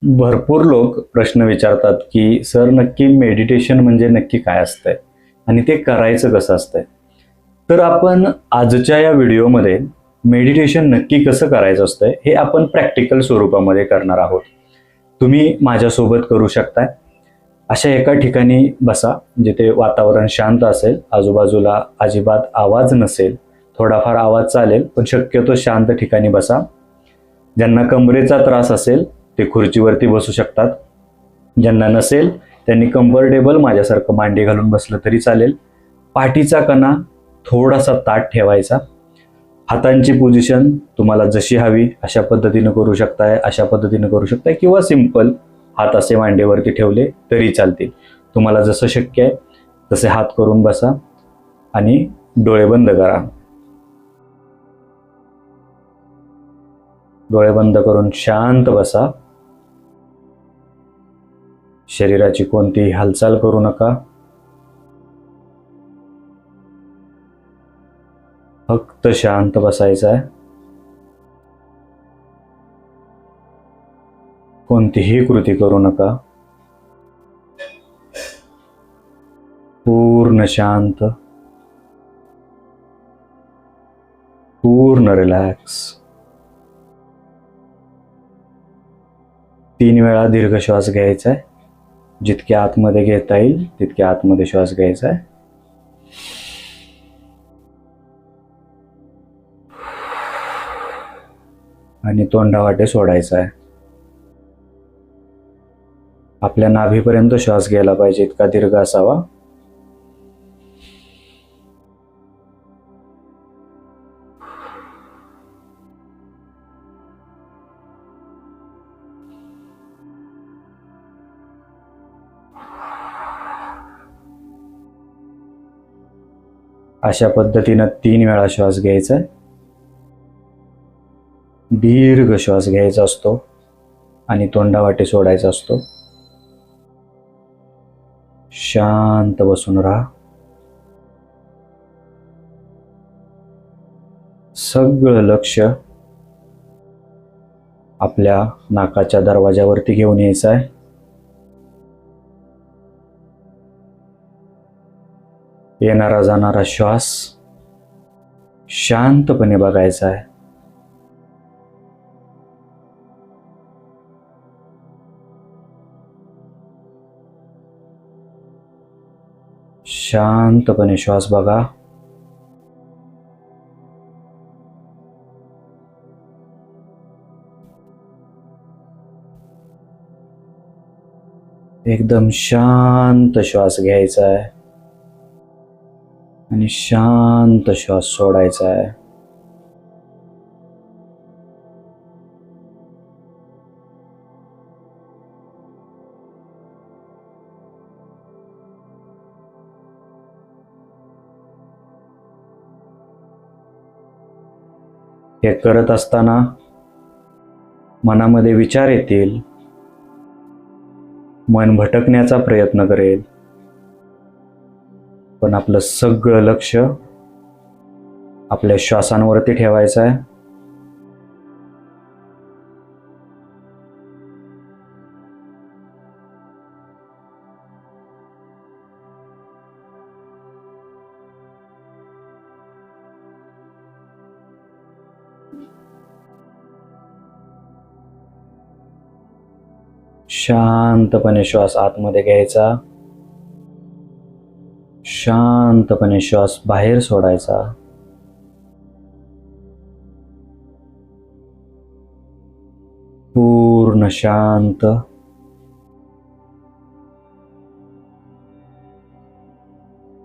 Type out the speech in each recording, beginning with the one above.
भरपूर लोक प्रश्न विचारतात की सर नक्की मेडिटेशन म्हणजे नक्की काय असतंय आणि ते करायचं कसं असतंय. तर आपण आजच्या या व्हिडिओमध्ये मेडिटेशन नक्की कसं करायचं असतंय हे आपण प्रॅक्टिकल स्वरूपामध्ये करणार आहोत. तुम्ही माझ्यासोबत करू शकताय. अशा एका ठिकाणी बसा जिथे वातावरण शांत असेल, आजूबाजूला अजिबात आवाज नसेल, थोडाफार आवाज चालेल पण शक्यतो शांत ठिकाणी बसा. ज्यांना कमरेचा त्रास असेल ते खुर्चीवरती बसू शकतात. ज्यांना नसेल त्यांनी कम्फर्टेबल माझ्यासारखं मांडी घालून बसलं तरी चालेल. पाठीचा कणा थोडासा ताठ ठेवायचा. हातांची पोझिशन तुम्हाला जशी हवी अशा पद्धतीनं करू शकताय, अशा पद्धतीनं करू शकताय किंवा सिंपल हात असे मांडीवरती ठेवले तरी चालतील. तुम्हाला जसं शक्य आहे तसे हात करून बसा आणि डोळे बंद करा. डोळे बंद करून शांत बसा. शरीराची कोणतीही हालचाल करू नका. फक्त शांत बसायचं आहे. कोणतीही कृती करू नका. पूर्ण शांत, पूर्ण रिलॅक्स. 3 वेळा दीर्घ श्वास घ्यायचा आहे. जितके आतमध्ये घेता येईल तितके आतमध्ये श्वास घ्यायचा आहे. आणि तोंडावाटे सोडायचा आहे. आपल्या नाभीपर्यंत श्वास घ्यायला पाहिजे इतका दीर्घ असावा. अशा पद्धतीनं 3 वेळा श्वास घ्यायचा आहे. दीर्घ श्वास घ्यायचा असतो आणि तोंडावाटे सोडायचा असतो. शांत बसून राहा. सगळं लक्ष आपल्या नाकाच्या दरवाजावरती घेऊन यायचं आहे. येणारा जाणारा श्वास शांतपणे बघायचा आहे. शांतपणे श्वास बघा. एकदम शांत श्वास घ्यायचा आहे आणि शांत श्वास सोडायचा आहे. हे करत असताना मनामध्ये विचार येतील, मन भटकण्याचा प्रयत्न करेल, पण आपलं सगळं लक्ष आपल्या श्वासांवरती ठेवायचं आहे. शांतपणे श्वास आतमध्ये घ्यायचा. शांतपणे श्वास बाहेर सोडायचा. पूर्ण शांत.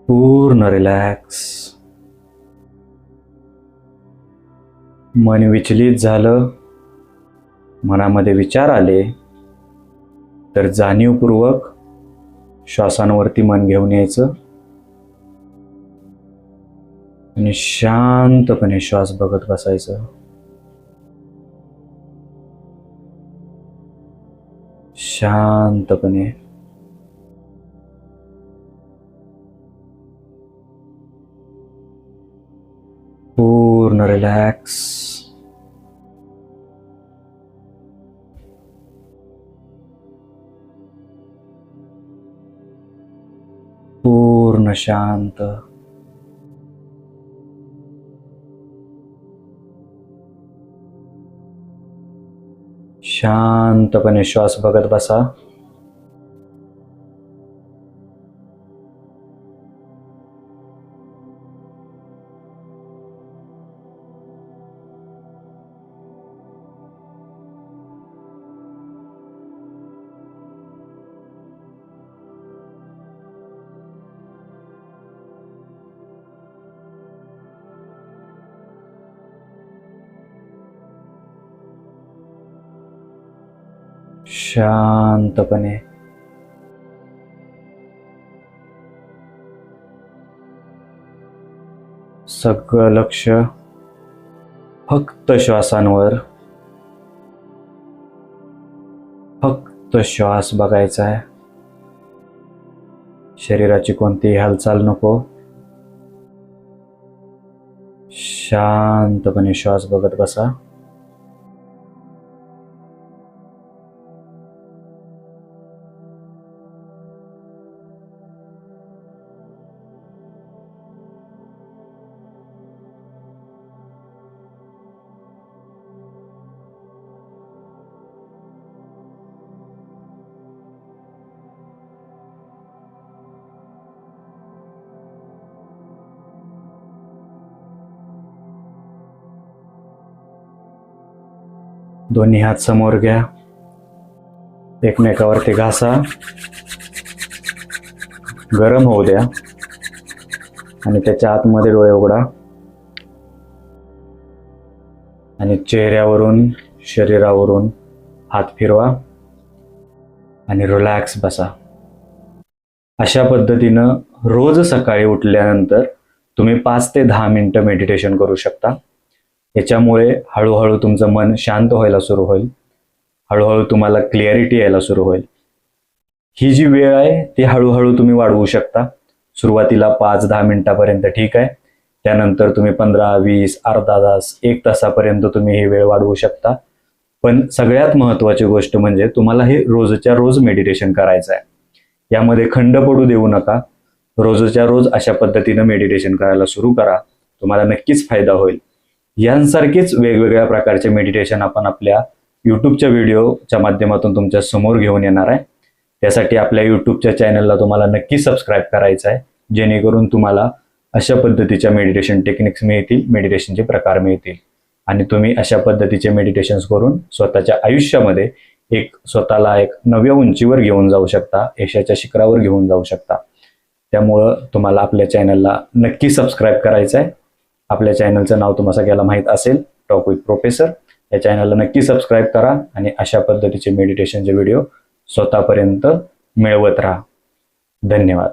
पूर्ण रिलॅक्स. मन विचलित झालं, मनामध्ये विचार आले तर जाणीवपूर्वक श्वासांवरती मन घेऊन यायचं आणि शांतपणे श्वास बघत बसायचं. शांतपणे. पूर्ण रिलॅक्स. पूर्ण शांत. शांतपणे श्वास बघत बसा. शांतपणे. सगळं लक्ष फक्त श्वासांवर. फक्त श्वास बघायचा आहे. शरीराची कोणतीही हालचाल नको. शांतपणे श्वास बघत बसा. दोन्ही हात समोर घ्या. एकमेकावरती घासा. गरम होऊ द्या आणि त्याच्या आतमध्ये डोळे उघडा आणि चेहऱ्यावरून शरीरावरून हात फिरवा आणि रिलॅक्स बसा. अशा पद्धतीनं रोज सकाळी उठल्यानंतर तुम्ही 5 ते 10 मिनिटं मेडिटेशन करू शकता. याच्यामुळे हळूहळू तुमचं मन शांत व्हायला सुरू होईल. हळूहळू तुम्हाला क्लिअरिटी यायला सुरू होईल. ही जी वेळ आहे ती हळूहळू तुम्ही वाढवू शकता. सुरुवातीला 5-10 मिनिटापर्यंत ठीक आहे. त्यानंतर तुम्ही 15-20 अर्धा तास 1 तासापर्यंत तुम्ही ही वेळ वाढवू शकता. पण सगळ्यात महत्त्वाची गोष्ट म्हणजे तुम्हाला हे रोजच्या रोज मेडिटेशन करायचं आहे. यामध्ये खंड पडू देऊ नका. रोजच्या रोज अशा पद्धतीनं मेडिटेशन करायला सुरू करा. तुम्हाला नक्कीच फायदा होईल. यांसारखेच वेगवेगळ्या प्रकारचे मेडिटेशन आपण आपल्या यूट्यूबच्या व्हिडिओच्या माध्यमातून तुमच्या समोर घेऊन येणार आहे. त्यासाठी आपल्या यूट्यूबच्या चॅनलला तुम्हाला नक्की सबस्क्राईब करायचं आहे, जेणेकरून तुम्हाला अशा पद्धतीच्या मेडिटेशन टेक्निक्स मिळतील, मेडिटेशनचे प्रकार मिळतील आणि तुम्ही अशा पद्धतीचे मेडिटेशन्स करून स्वतःच्या आयुष्यामध्ये स्वतःला एक नव्या उंचीवर घेऊन जाऊ शकता, यशाच्या शिखरावर घेऊन जाऊ शकता. त्यामुळं तुम्हाला आपल्या चॅनलला नक्की सबस्क्राईब करायचं आहे. आपल्या चॅनलचं नाव तुम्हाला सगळ्याला माहीत असेल, टॉक विथ प्रोफेसर. या चॅनलला नक्की सबस्क्राईब करा आणि अशा पद्धतीचे मेडिटेशनचे व्हिडिओ स्वतःपर्यंत मिळवत राहा. धन्यवाद.